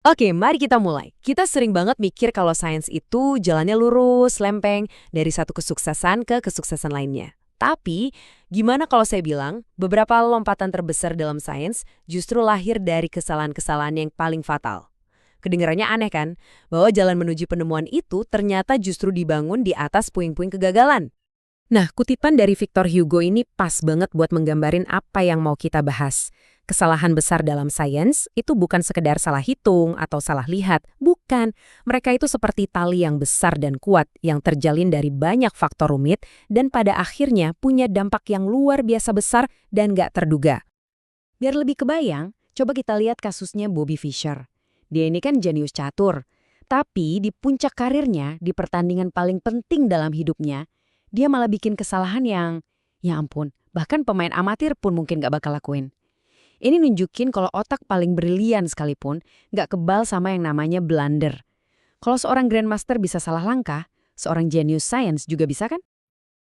Oke, mari kita mulai. Kita sering banget mikir kalau sains itu jalannya lurus, lempeng, dari satu kesuksesan ke kesuksesan lainnya. Tapi, gimana kalau saya bilang, beberapa lompatan terbesar dalam sains justru lahir dari kesalahan-kesalahan yang paling fatal. Kedengarannya aneh kan? Bahwa jalan menuju penemuan itu ternyata justru dibangun di atas puing-puing kegagalan. Nah, kutipan dari Victor Hugo ini pas banget buat menggambarin apa yang mau kita bahas. Kesalahan besar dalam sains itu bukan sekedar salah hitung atau salah lihat. Bukan. Mereka itu seperti tali yang besar dan kuat yang terjalin dari banyak faktor rumit dan pada akhirnya punya dampak yang luar biasa besar dan nggak terduga. Biar lebih kebayang, coba kita lihat kasusnya Bobby Fischer. Dia ini kan jenius catur. Tapi di puncak karirnya, di pertandingan paling penting dalam hidupnya, dia malah bikin kesalahan yang, ya ampun, bahkan pemain amatir pun mungkin gak bakal lakuin. Ini nunjukin kalau otak paling brilian sekalipun gak kebal sama yang namanya blunder. Kalau seorang grandmaster bisa salah langkah, seorang genius science juga bisa kan?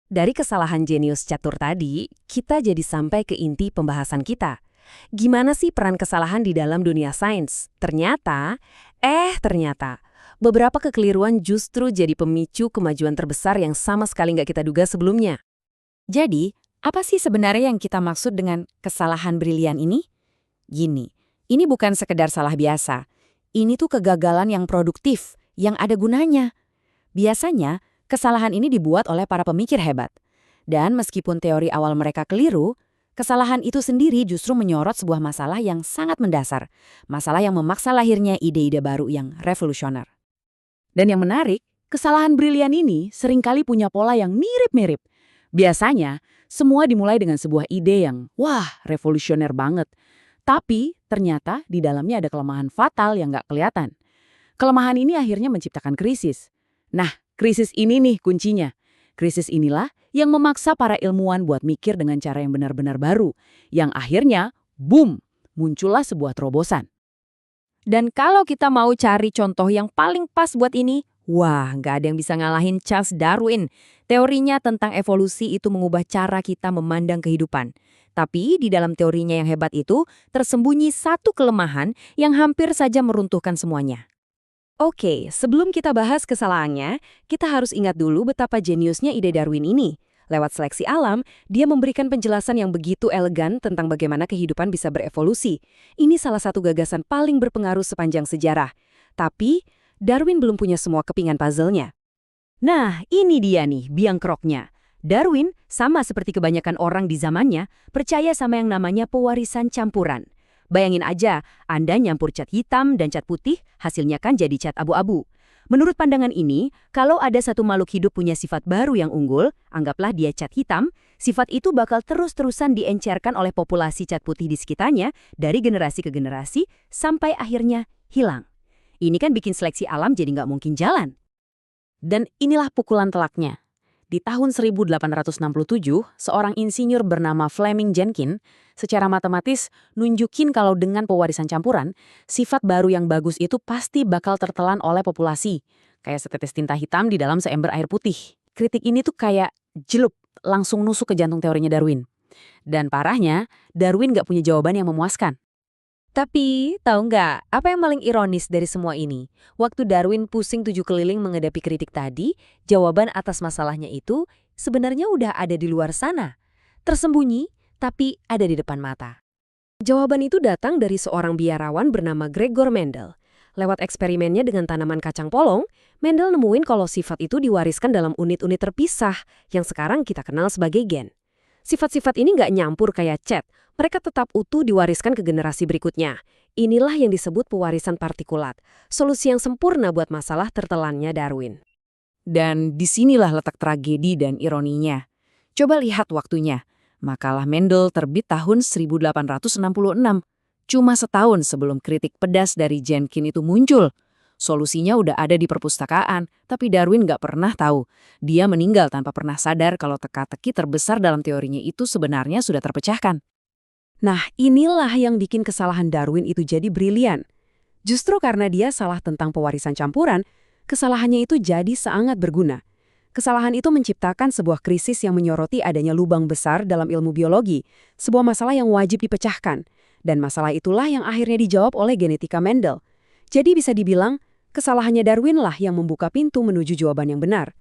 Dari kesalahan jenius catur tadi, kita jadi sampai ke inti pembahasan kita. Gimana sih peran kesalahan di dalam dunia sains? Ternyata, beberapa kekeliruan justru jadi pemicu kemajuan terbesar yang sama sekali nggak kita duga sebelumnya. Jadi, apa sih sebenarnya yang kita maksud dengan kesalahan brilian ini? Gini, ini bukan sekedar salah biasa. Ini tuh kegagalan yang produktif, yang ada gunanya. Biasanya, kesalahan ini dibuat oleh para pemikir hebat. Dan meskipun teori awal mereka keliru, kesalahan itu sendiri justru menyorot sebuah masalah yang sangat mendasar. Masalah yang memaksa lahirnya ide-ide baru yang revolusioner. Dan yang menarik, kesalahan brilian ini seringkali punya pola yang mirip-mirip. Biasanya, semua dimulai dengan sebuah ide yang, wah, revolusioner banget. Tapi, ternyata di dalamnya ada kelemahan fatal yang nggak kelihatan. Kelemahan ini akhirnya menciptakan krisis. Nah, krisis ini nih kuncinya. Krisis inilah yang memaksa para ilmuwan buat mikir dengan cara yang benar-benar baru. Yang akhirnya, boom, muncullah sebuah terobosan. Dan kalau kita mau cari contoh yang paling pas buat ini, wah, nggak ada yang bisa ngalahin Charles Darwin. Teorinya tentang evolusi itu mengubah cara kita memandang kehidupan. Tapi di dalam teorinya yang hebat itu, tersembunyi satu kelemahan yang hampir saja meruntuhkan semuanya. Oke, sebelum kita bahas kesalahannya, kita harus ingat dulu betapa jeniusnya ide Darwin ini. Lewat seleksi alam, dia memberikan penjelasan yang begitu elegan tentang bagaimana kehidupan bisa berevolusi. Ini salah satu gagasan paling berpengaruh sepanjang sejarah. Tapi, Darwin belum punya semua kepingan puzzle-nya. Nah, ini dia nih, biang keroknya. Darwin, sama seperti kebanyakan orang di zamannya, percaya sama yang namanya pewarisan campuran. Bayangin aja, Anda nyampur cat hitam dan cat putih, hasilnya kan jadi cat abu-abu. Menurut pandangan ini, kalau ada satu makhluk hidup punya sifat baru yang unggul, anggaplah dia cat hitam, sifat itu bakal terus-terusan diencerkan oleh populasi cat putih di sekitarnya dari generasi ke generasi sampai akhirnya hilang. Ini kan bikin seleksi alam jadi nggak mungkin jalan. Dan inilah pukulan telaknya. Di tahun 1867, seorang insinyur bernama Fleming Jenkin secara matematis nunjukin kalau dengan pewarisan campuran, sifat baru yang bagus itu pasti bakal tertelan oleh populasi. Kayak setetes tinta hitam di dalam seember air putih. Kritik ini tuh kayak jelup, langsung nusuk ke jantung teorinya Darwin. Dan parahnya, Darwin nggak punya jawaban yang memuaskan. Tapi, tahu nggak, apa yang paling ironis dari semua ini? Waktu Darwin pusing 7 keliling menghadapi kritik tadi, jawaban atas masalahnya itu sebenarnya udah ada di luar sana. Tersembunyi, tapi ada di depan mata. Jawaban itu datang dari seorang biarawan bernama Gregor Mendel. Lewat eksperimennya dengan tanaman kacang polong, Mendel nemuin kalau sifat itu diwariskan dalam unit-unit terpisah yang sekarang kita kenal sebagai gen. Sifat-sifat ini nggak nyampur kayak cat, mereka tetap utuh diwariskan ke generasi berikutnya. Inilah yang disebut pewarisan partikulat, solusi yang sempurna buat masalah tertelannya Darwin. Dan disinilah letak tragedi dan ironinya. Coba lihat waktunya. Makalah Mendel terbit tahun 1866. Cuma setahun sebelum kritik pedas dari Jenkin itu muncul. Solusinya udah ada di perpustakaan, tapi Darwin nggak pernah tahu. Dia meninggal tanpa pernah sadar kalau teka-teki terbesar dalam teorinya itu sebenarnya sudah terpecahkan. Nah, inilah yang bikin kesalahan Darwin itu jadi brilian. Justru karena dia salah tentang pewarisan campuran, kesalahannya itu jadi sangat berguna. Kesalahan itu menciptakan sebuah krisis yang menyoroti adanya lubang besar dalam ilmu biologi, sebuah masalah yang wajib dipecahkan. Dan masalah itulah yang akhirnya dijawab oleh genetika Mendel. Jadi bisa dibilang, kesalahannya Darwin lah yang membuka pintu menuju jawaban yang benar.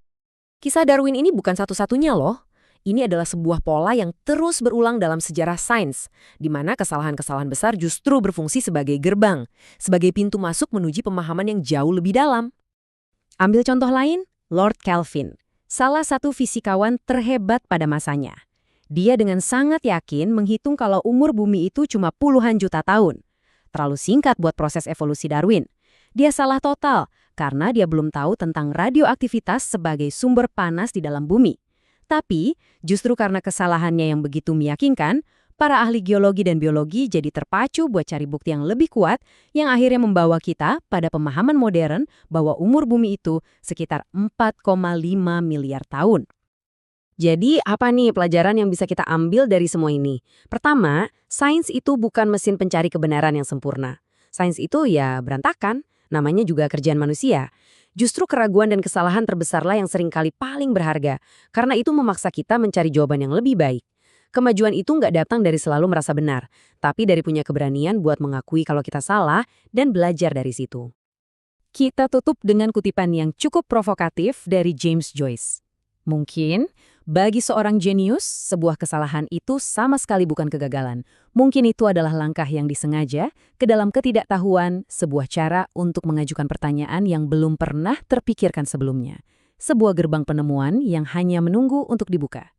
Kisah Darwin ini bukan satu-satunya loh. Ini adalah sebuah pola yang terus berulang dalam sejarah sains, di mana kesalahan-kesalahan besar justru berfungsi sebagai gerbang, sebagai pintu masuk menuju pemahaman yang jauh lebih dalam. Ambil contoh lain, Lord Kelvin, salah satu fisikawan terhebat pada masanya. Dia dengan sangat yakin menghitung kalau umur bumi itu cuma puluhan juta tahun. Terlalu singkat buat proses evolusi Darwin. Dia salah total karena dia belum tahu tentang radioaktivitas sebagai sumber panas di dalam bumi. Tapi, justru karena kesalahannya yang begitu meyakinkan, para ahli geologi dan biologi jadi terpacu buat cari bukti yang lebih kuat yang akhirnya membawa kita pada pemahaman modern bahwa umur bumi itu sekitar 4,5 miliar tahun. Jadi, apa nih pelajaran yang bisa kita ambil dari semua ini? Pertama, sains itu bukan mesin pencari kebenaran yang sempurna. Sains itu ya berantakan, namanya juga kerjaan manusia. Justru keraguan dan kesalahan terbesarlah yang seringkali paling berharga, karena itu memaksa kita mencari jawaban yang lebih baik. Kemajuan itu nggak datang dari selalu merasa benar, tapi dari punya keberanian buat mengakui kalau kita salah dan belajar dari situ. Kita tutup dengan kutipan yang cukup provokatif dari James Joyce. Mungkin, bagi seorang jenius, sebuah kesalahan itu sama sekali bukan kegagalan. Mungkin itu adalah langkah yang disengaja ke dalam ketidaktahuan, sebuah cara untuk mengajukan pertanyaan yang belum pernah terpikirkan sebelumnya. Sebuah gerbang penemuan yang hanya menunggu untuk dibuka.